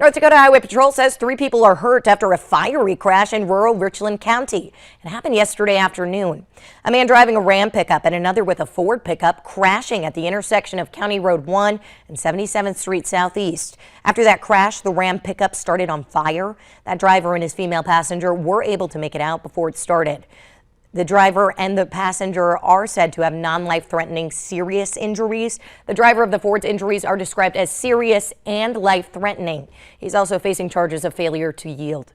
North Dakota Highway Patrol says 3 people are hurt after a fiery crash in rural Richland County. It happened yesterday afternoon. A man driving a Ram pickup and another with a Ford pickup crashing at the intersection of County Road 1 and 77th Street Southeast. After that crash, the Ram pickup started on fire. That driver and his female passenger were able to make it out before it started. The driver and the passenger are said to have non-life-threatening serious injuries. The driver of the Ford's injuries are described as serious and life-threatening. He's also facing charges of failure to yield.